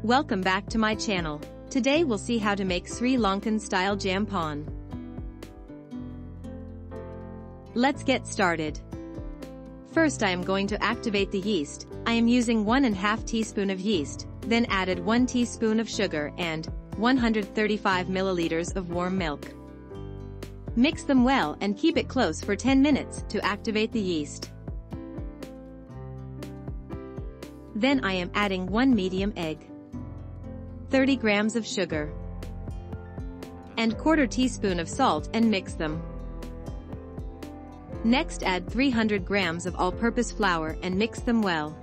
Welcome back to my channel. Today we'll see how to make Sri Lankan style jampon. Let's get started. First I am going to activate the yeast. I am using 1½ teaspoon of yeast, then added 1 teaspoon of sugar and 135 milliliters of warm milk. Mix them well and keep it close for 10 minutes to activate the yeast. Then I am adding 1 medium egg, 30 grams of sugar, and 1/4 teaspoon of salt and mix them. Next add 300 grams of all-purpose flour and mix them well.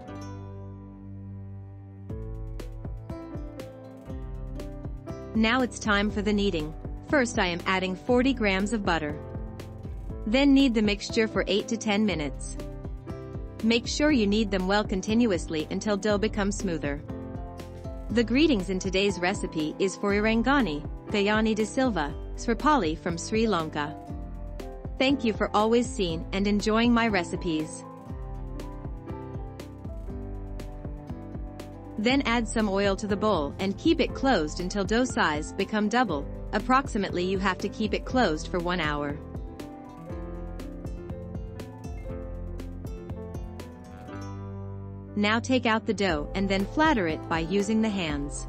Now it's time for the kneading. First I am adding 40 grams of butter. Then knead the mixture for 8 to 10 minutes. Make sure you knead them well continuously until dough becomes smoother. The greetings in today's recipe is for Irangani, Gayani de Silva, Sripali from Sri Lanka. Thank you for always seeing and enjoying my recipes. Then add some oil to the bowl and keep it closed until dough size become double. Approximately you have to keep it closed for 1 hour. Now take out the dough and then flatter it by using the hands.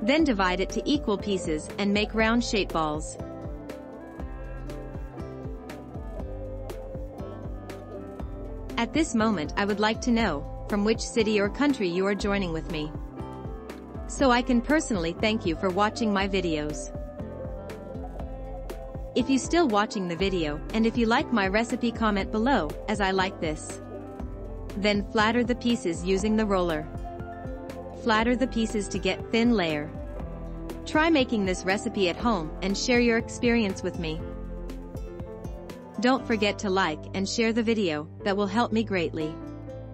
Then divide it to equal pieces and make round shape balls. At this moment I would like to know from which city or country you are joining with me, so I can personally thank you for watching my videos. If you still watching the video and if you like my recipe, comment below as I like this. Then flatter the pieces using the roller. Flatter the pieces to get thin layer. Try making this recipe at home and share your experience with me. Don't forget to like and share the video, that will help me greatly.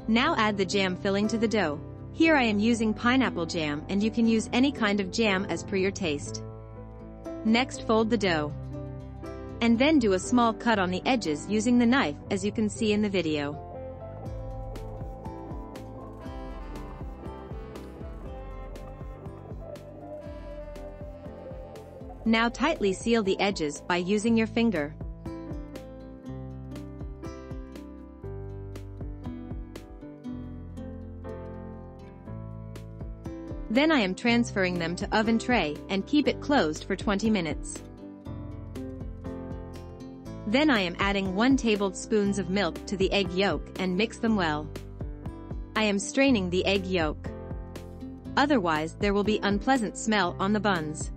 Now add the jam filling to the dough. Here I am using pineapple jam and you can use any kind of jam as per your taste. Next fold the dough. And then do a small cut on the edges using the knife as you can see in the video. Now tightly seal the edges by using your finger. Then I am transferring them to oven tray and keep it closed for 20 minutes. Then I am adding 1 tablespoon of milk to the egg yolk and mix them well. I am straining the egg yolk. Otherwise there will be unpleasant smell on the buns.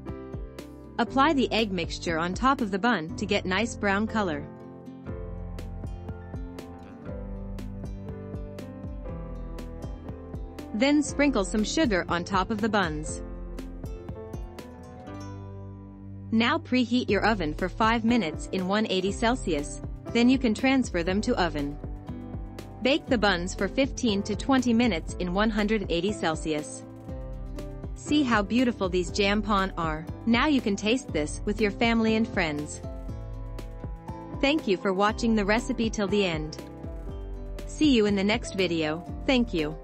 Apply the egg mixture on top of the bun to get nice brown color. Then sprinkle some sugar on top of the buns. Now preheat your oven for 5 minutes in 180 Celsius, then you can transfer them to oven. Bake the buns for 15 to 20 minutes in 180 Celsius. See how beautiful these jampon are. Now you can taste this with your family and friends. Thank you for watching the recipe till the end. See you in the next video. Thank you.